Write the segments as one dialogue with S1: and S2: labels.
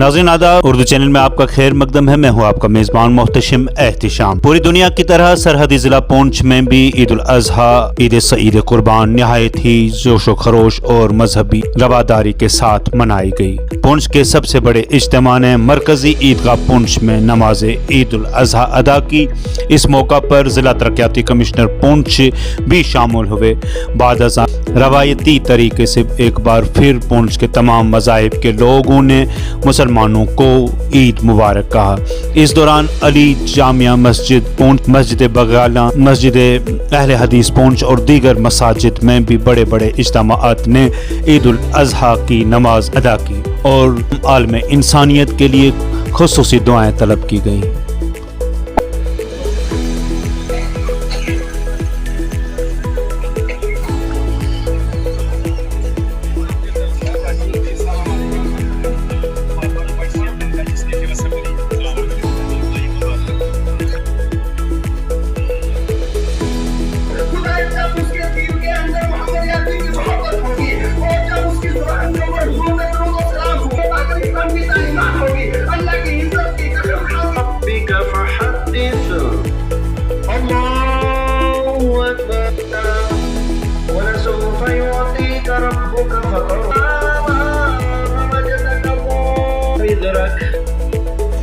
S1: नाज़रीन आदाब, उर्दू चैनल में आपका खैर मकदम है। मैं हूँ आपका मेज़बान मोहतशिम एहतिशाम। पूरी दुनिया की तरह सरहदी ज़िला पुंछ में भी ईद उल अज़हा, ईद सईद कुर्बान नहायत ही जोशो खरोश और मजहबी रवादारी के साथ मनाई गई। पुंछ के सबसे इज्तिमा ने मरकजी ईदगाह पुंछ में नमाज ईद उल अज़हा अदा की। इस मौका पर ज़िला तरक्याती कमिश्नर पुंछ भी शामिल हुए। बाद अज़ान रवायती तरीके से एक बार फिर पुंछ के तमाम मज़ाहिब के लोगों ने मुसलमानों को ईद मुबारक कहा। इस दौरान अली जामिया मस्जिद पुंछ, मस्जिद बगाला, मस्जिद अहले हदीस पुंछ और दीगर मसाजिद में भी बड़े बड़े इज्तिमाअत ने ईद उल अज़हा की नमाज अदा की और आलम इंसानियत के लिए खुसूसी दुआएं तलब की गई।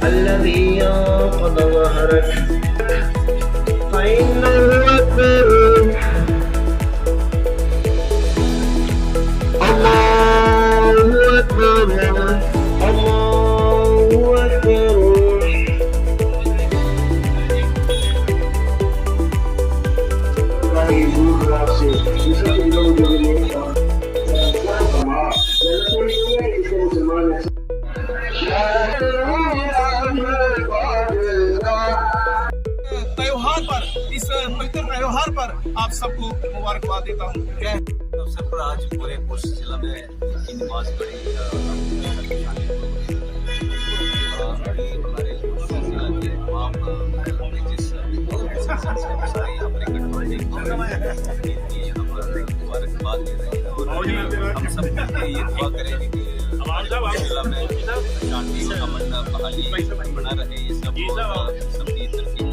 S2: الذي ينقض ظهرك فإنه أكبر الله أكبر الله أكبر
S3: त्योहार पर, इस पवित्र त्योहार पर आप सबको मुबारकबाद देता हूँ।
S4: अवसर पर आज पूरे पुंछ जिला में की नमाज पढ़ी। हमारे जिला के तमाम जिस यहाँ पर इकट्ठा होने की यहाँ पर मुबारकबाद दे रहे हैं और हम सब मिलकर ये दुआ करेंगे कि जिला में शांति और अमन बहाली बना रहे। ये सब सबकी तरक्की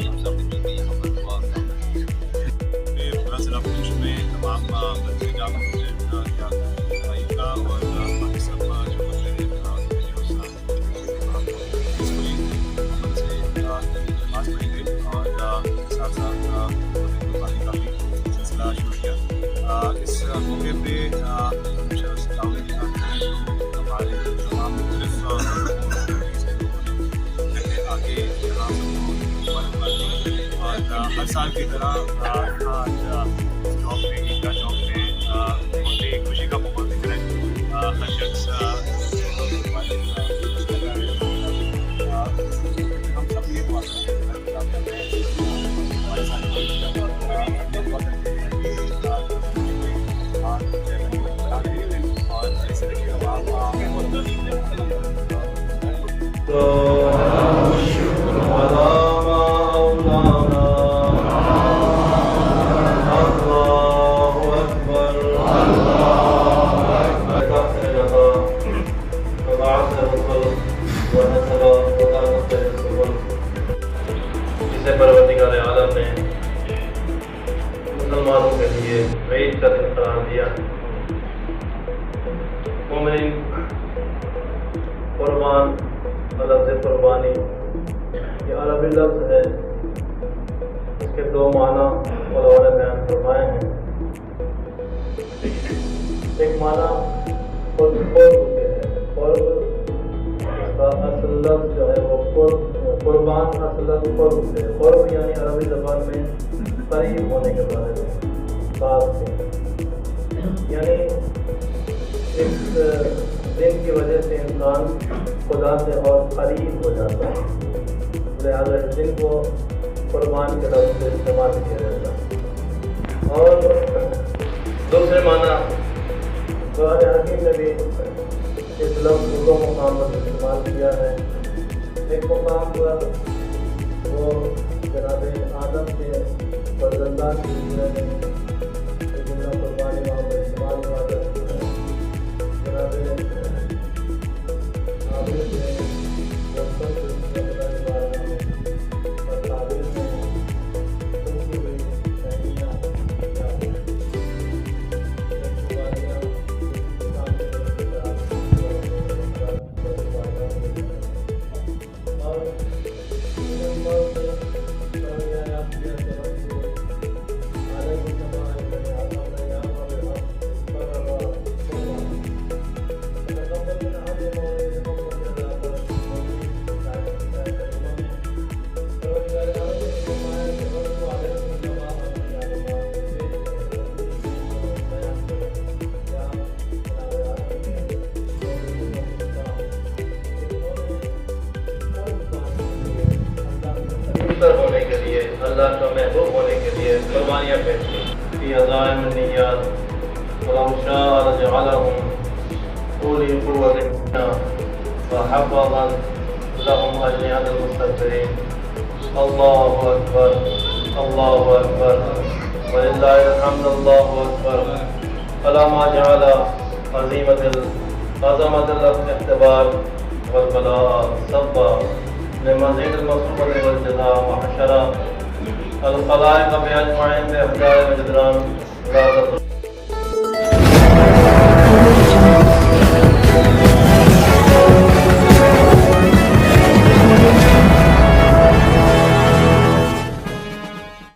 S4: हम सब मिलकर यहाँ पर दुआ पूरा जिला पुंछ में तमाम भाई का और बाकी सब जो नमाज पढ़ी गई और साथ साथ कुर्बानी का भी सिलसिला शुरू किया। इस मौके पे हमारे तमाम मुख्तलिफ आगे यहाँ और हर साल की तरह आज चौक में, ईदगाह चौक में बहुत ही खुशी का माहौल दिख रहा है। हर शख्स हम सब ये दुआ करते हैं हमारे साथ और ऐसे रखिए
S5: परवरदिगार आलम ने मुसलमानों के लिए ईद का दिन करार दिया। मोमिन कुर्बान, लफ्ज़ कुर्बानी ये अरबी लफ्ज़ है। इसके दो माना उलमा ने बयान फरमाए हैं। एक माना कुर्ब है, कुर्ब इसका असल लफ्ज़ जो है वो कुर्बान असल लफ्ज़ कुर्ब से, कुर्ब यानी अरबी ज़बान में करीब होने के बारे में बात है। यानी इस दिन की वजह से इंसान खुदा से और करीब हो जाता है, लिहाजा इस दिन को कुर्बान के लफ्ज़ से इस्तेमाल किया जाता है। और दूसरे माना कुरान हकीम ने भी इस लफ्ज़ को दो मुकाम पर इस्तेमाल किया है। एक मुकाम पर वो जनाब आदम के फर्जंदान की जुमला कुर्बानी वहाँ पर इस्तेमाल हुआ है। जनाब कुर्बानियाँ पेश की फी अज़ाइम निय्यात वलौ शाअ लजअलहुम उली कुव्वतिन व हफ़ज़न लहुम अजनिहतल मुस्तकबिरीन। अल्लाहु अकबर वलिल्लाहिल हम्द। अल्लाहु अकबर अला मा जअला अज़ीमतिल इख्तिबार वल बलाअ सब्बा लिमज़ीदिल मसूबति वल जज़ा व हशरा अल खलाइक़ बिअजमईन बिअहदार व जदरान ला